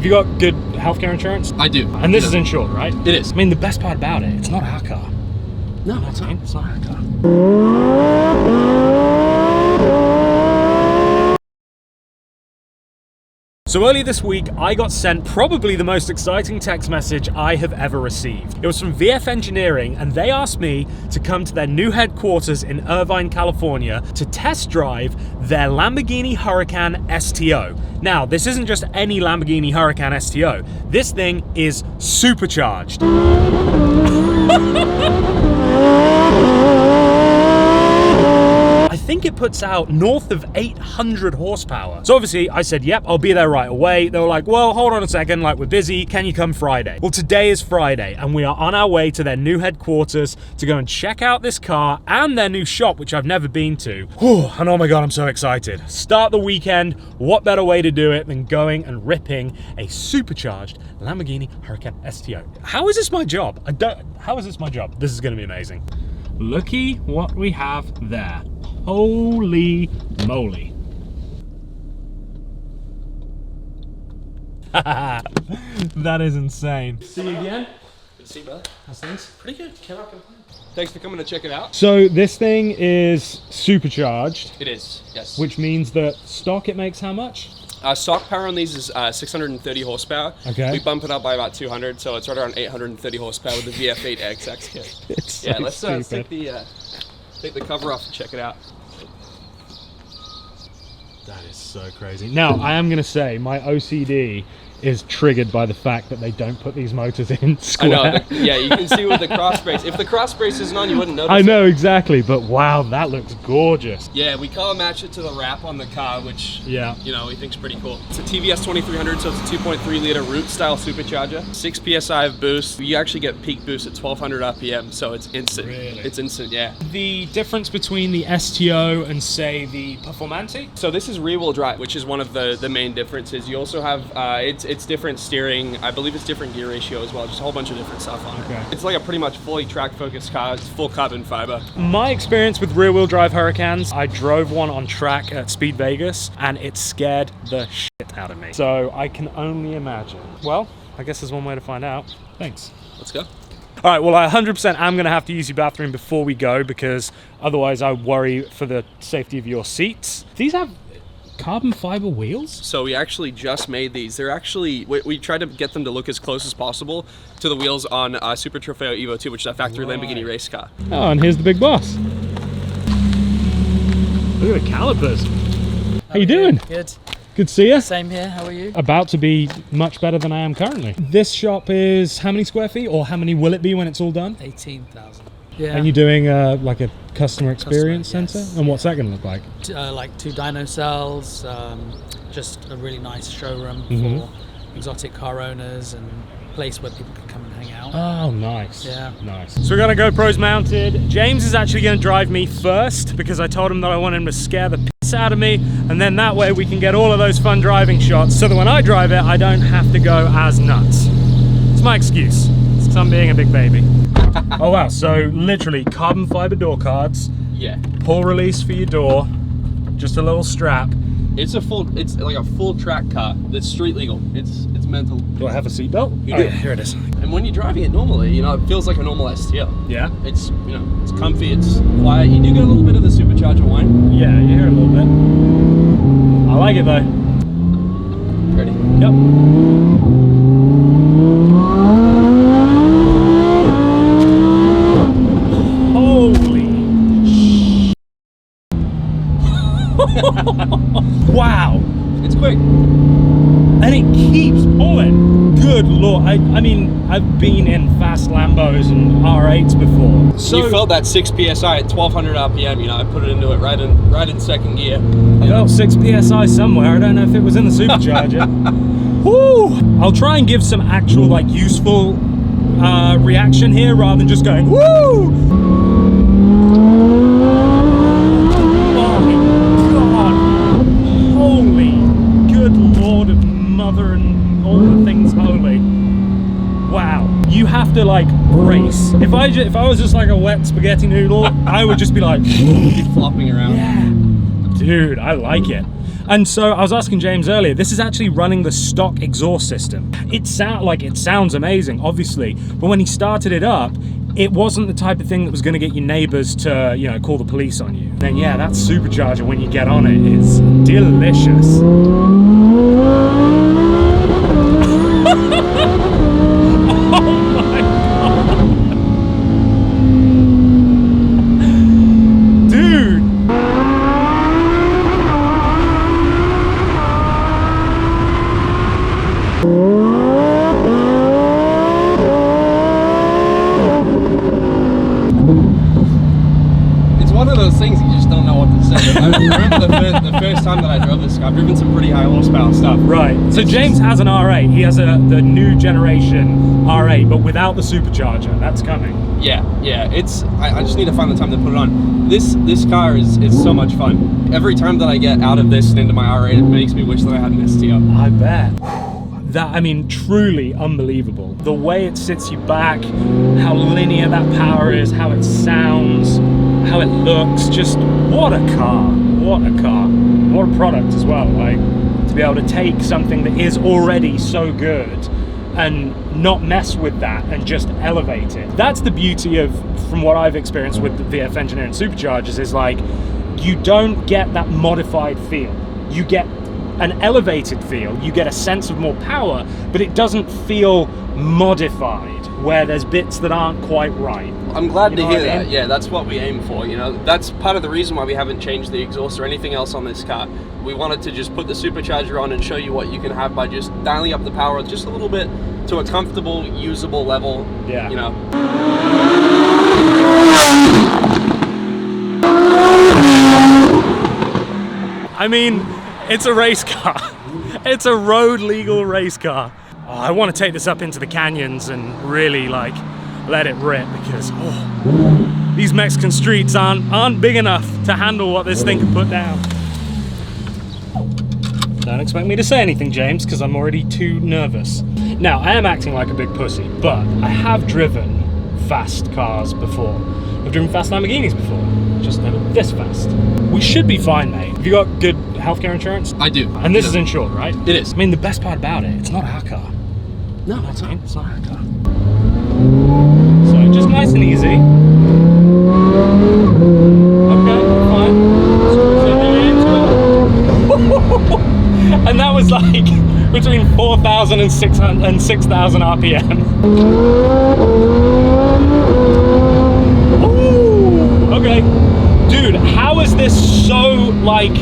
Have you got good healthcare insurance? I do. And this is insured, right? It is. I mean, the best part about it, it's not our car. No, You know it's what I not. mean? It's not our car. So earlier this week, I got sent probably the most exciting text message I have ever received. It was from VF Engineering, and they asked me to come to their new headquarters in Irvine, California to test drive their Lamborghini Huracan STO. Now, this isn't just any Lamborghini Huracan STO. This thing is supercharged. I think it puts out north of 800 horsepower. So obviously I said, yep, I'll be there right away. They were like, well, hold on a second, like we're busy. Can you come Friday? Well, today is Friday and we are on our way to their new headquarters to go and check out this car and their new shop, which I've never been to. Whew, and oh my God, I'm so excited. Start the weekend. What better way to do it than going and ripping a supercharged Lamborghini Huracan STO? How is this my job? How is this my job? This is gonna be amazing. Looky what we have there. Holy moly. That is insane. See you again. Good to see you, brother. How's things? Pretty good. Cannot complain. Thanks for coming to check it out. So this thing is supercharged. It is, yes. Which means that stock it makes how much? Stock power on these is 630 horsepower. Okay. We bump it up by about 200, so it's right around 830 horsepower with the VF8 XX kit. It's Yeah, so let's stupid. take the cover off and check it out. That is so crazy. Now, I am going to say my OCD is triggered by the fact that they don't put these motors in square. I know, yeah, you can see with the cross brace. If the cross brace isn't on, you wouldn't notice I know, exactly, but wow, that looks gorgeous. Yeah, we color match it to the wrap on the car, which, Yeah. you know, we think's pretty cool. It's a TVS 2300, so it's a 2.3 liter root style supercharger. 6 PSI of boost. You actually get peak boost at 1200 RPM, so it's instant. Really? It's instant, yeah. The difference between the STO and say the Performante? So this is rear wheel drive, which is one of the main differences. You also have, it's different steering. I believe it's different gear ratio as well. Just a whole bunch of different stuff on Okay. it. It's like a pretty much fully track focused car. It's full carbon fiber. My experience with rear wheel drive Huracans, I drove one on track at Speed Vegas and it scared the shit out of me. So I can only imagine. Well, I guess there's one way to find out. Thanks. Let's go. All right, well, I 100% am going to have to use your bathroom before we go because otherwise I worry for the safety of your seats. These have carbon fiber wheels? So we actually just made these. They're actually, we tried to get them to look as close as possible to the wheels on Super Trofeo Evo 2, which is a factory Lamborghini race car. Oh, and here's the big boss. Look at the calipers. How you doing? Good. Good to see you. Same here. How are you? About to be much better than I am currently. This shop is how many square feet, or how many will it be when it's all done? 18,000. Yeah. And you're doing like a customer experience center? yes. And what's that going to look like? Like 2 dyno cells, just a really nice showroom for exotic car owners and a place where people can come and hang out. Oh, nice. Yeah. Nice. So we're going to GoPros mounted. James is actually going to drive me first because I told him that I want him to scare the piss out of me, and then that way we can get all of those fun driving shots so that when I drive it, I don't have to go as nuts. It's my excuse. It's I'm being a big baby. Oh wow, so literally carbon fiber door cards. Yeah. Pull release for your door. Just a little strap. It's like a full track car that's street legal. It's mental. Do I have a seatbelt? You Oh do. yeah, here it is. And when you're driving it normally, you know, it feels like a normal STO. Yeah? It's, you know, it's comfy, it's quiet. You do get a little bit of the supercharger whine. Yeah, you hear a little bit. I like it though. Ready? Yep. Wow. It's quick. And it keeps pulling. Good lord. I mean, I've been in fast Lambos and R8s before. So You felt that 6 PSI at 1200 RPM, you know, I put it into it right in second gear. I felt 6 PSI somewhere. I don't know if it was in the supercharger. Woo! I'll try and give some actual, like, useful reaction here rather than just going, woo! You have to like brace. If I was just like a wet spaghetti noodle, I would just be like Keep flopping around. Yeah. Dude, I like it. And so I was asking James earlier, this is actually running the stock exhaust system. It sounds amazing, obviously, but when he started it up, it wasn't the type of thing that was going to get your neighbors to, you know, call the police on you. Then yeah, that supercharger when you get on it is delicious. I remember the first time that I drove this car. I've driven some pretty high horsepower stuff. Right. So James has an R8. He has the new generation R8, but without the supercharger. That's coming. Yeah. I just need to find the time to put it on. This car is so much fun. Every time that I get out of this and into my R8, it makes me wish that I had an STO. I bet. That, I mean, truly unbelievable. The way it sits you back, how linear that power is, how it sounds, how it looks, just what a car, what a car. What a product as well, like, to be able to take something that is already so good and not mess with that and just elevate it. That's the beauty of, from what I've experienced with the VF Engineering Superchargers, is like, you don't get that modified feel. You get an elevated feel, you get a sense of more power, but it doesn't feel modified, where there's bits that aren't quite right. I'm glad to hear that. Yeah, that's what we aim for, you know. That's part of the reason why we haven't changed the exhaust or anything else on this car. We wanted to just put the supercharger on and show you what you can have by just dialing up the power just a little bit to a comfortable, usable level, yeah. You know. I mean, it's a race car. It's a road legal race car. Oh, I want to take this up into the canyons and really like let it rip, because these Mexican streets aren't big enough to handle what this thing can put down. Don't expect me to say anything, James, because I'm already too nervous. Now, I am acting like a big pussy, but I have driven fast cars before. I've driven fast Lamborghinis before, just never this fast. We should be fine, mate. Have you got good healthcare insurance? I do. And this is insured, right? It is. I mean, the best part about it, it's not our car. No, it's not. It's not our car. So just nice and easy. Okay, fine. And that was like between 4,000 and 6,000 RPM. Ooh, okay. Dude, how is this so, like,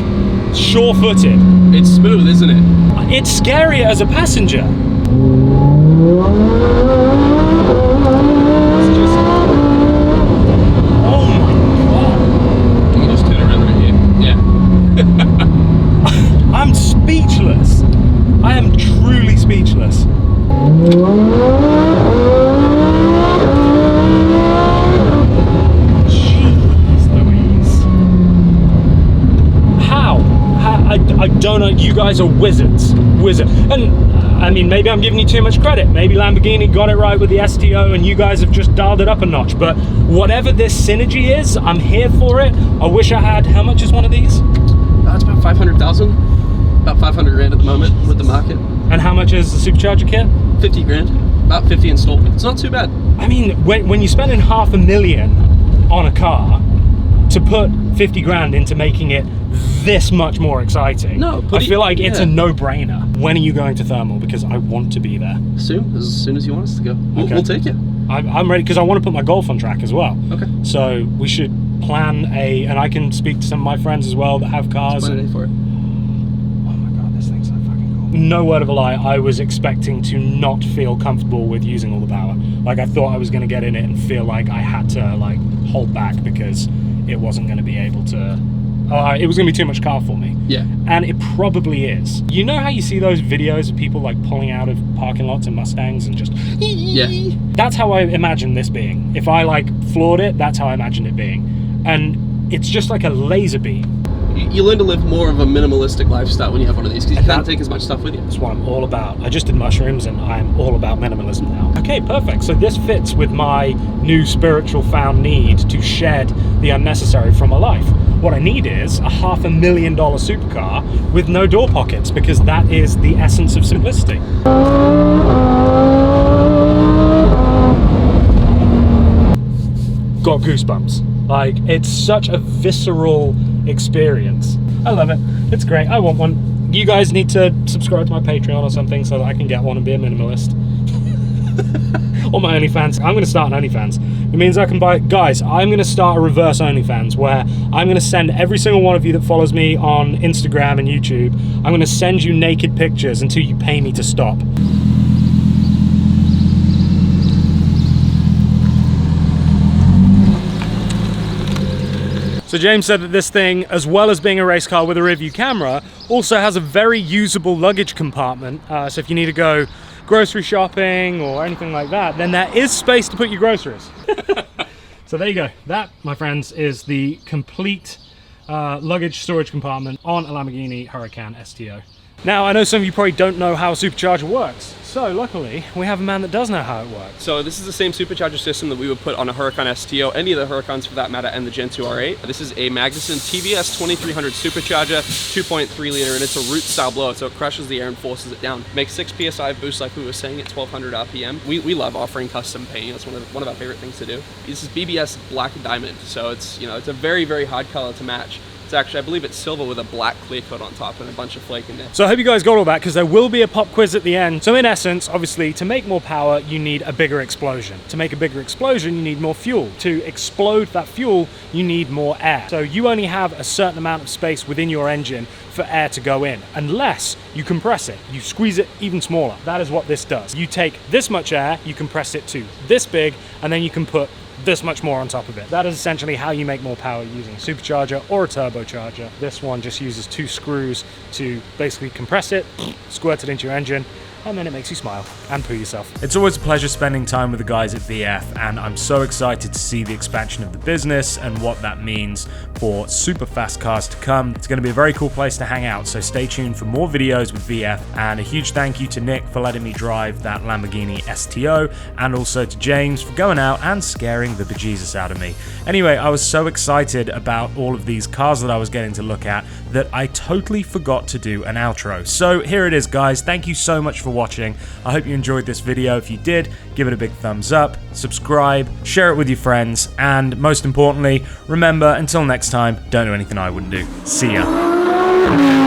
sure-footed? It's smooth, isn't it? It's scary as a passenger. It's just... Oh my god. Can you just turn around right here? Yeah. I'm speechless. I am truly speechless. Jeez Louise. How? I don't know. You guys are wizards. And I mean, maybe I'm giving you too much credit. Maybe Lamborghini got it right with the STO and you guys have just dialed it up a notch. But whatever this synergy is, I'm here for it. I wish I had... How much is one of these? That's about 500,000. About 500 grand at the moment with the market. And how much is the supercharger kit? 50 grand. About 50 installed. It's not too bad. I mean, when you're spending $500,000 on a car, to put 50 grand into making it this much more exciting, no, I feel like it's a no-brainer. When are you going to Thermal? Because I want to be there. Soon as you want us to go. We'll take you. I'm ready, because I want to put my Golf on track as well. Okay. So we should plan and I can speak to some of my friends as well that have cars. Plan a day for it. No word of a lie, I was expecting to not feel comfortable with using all the power. Like, I thought I was going to get in it and feel like I had to, like, hold back because it wasn't going to be able to... it was going to be too much car for me. Yeah. And it probably is. You know how you see those videos of people, like, pulling out of parking lots in Mustangs and just... Yeah. That's how I imagined this being. If I, like, floored it, that's how I imagined it being. And it's just like a laser beam. you learn to live more of a minimalistic lifestyle when you have one of these, because you can't take as much stuff with you. That's what I'm all about. I just did mushrooms and I'm all about minimalism now. Okay, perfect. So this fits with my new spiritual found need to shed the unnecessary from my life. What I need is a $500,000 supercar with no door pockets, because that is the essence of simplicity. Got goosebumps. Like, it's such a visceral experience. I love it. It's great. I want one. You guys need to subscribe to my Patreon or something so that I can get one and be a minimalist. Or my OnlyFans. I'm going to start an OnlyFans. It means I can buy... Guys, I'm going to start a reverse OnlyFans where I'm going to send every single one of you that follows me on Instagram and YouTube, I'm going to send you naked pictures until you pay me to stop. So James said that this thing, as well as being a race car with a rear view camera, also has a very usable luggage compartment. So if you need to go grocery shopping or anything like that, then there is space to put your groceries. So there you go. That, my friends, is the complete luggage storage compartment on a Lamborghini Huracan STO. Now, I know some of you probably don't know how a supercharger works. So luckily, we have a man that does know how it works. So this is the same supercharger system that we would put on a Huracan STO, any of the Huracans for that matter, and the Gen 2 R8. This is a Magnuson TVS 2300 supercharger, 2.3 liter, and it's a root style blower, so it crushes the air and forces it down. Makes 6 PSI boost, like we were saying, at 1200 RPM. We love offering custom paint. That's one of our favorite things to do. This is BBS Black Diamond, so it's, you know, it's a very, very hard color to match. Actually, I believe it's silver with a black clear coat on top and a bunch of flake in there. So I hope you guys got all that, because there will be a pop quiz at the end. So in essence, obviously, to make more power, you need a bigger explosion. To make a bigger explosion, you need more fuel. To explode that fuel, you need more air. So you only have a certain amount of space within your engine for air to go in, unless you compress it. You squeeze it even smaller. That is what this does. You take this much air, you compress it to this big, and then you can put this much more on top of it. That is essentially how you make more power using a supercharger or a turbocharger. This one just uses 2 screws to basically compress it, squirt it into your engine, and then it makes you smile and poo yourself. It's always a pleasure spending time with the guys at VF, and I'm so excited to see the expansion of the business and what that means for super fast cars to come. It's going to be a very cool place to hang out, so stay tuned for more videos with VF, and a huge thank you to Nick for letting me drive that Lamborghini STO, and also to James for going out and scaring the bejesus out of me. Anyway, I was so excited about all of these cars that I was getting to look at that I totally forgot to do an outro. So here it is, guys. Thank you so much for watching. I hope you enjoyed this video. If you did, give it a big thumbs up, subscribe, share it with your friends, and most importantly, remember, until next time, don't do anything I wouldn't do. See ya.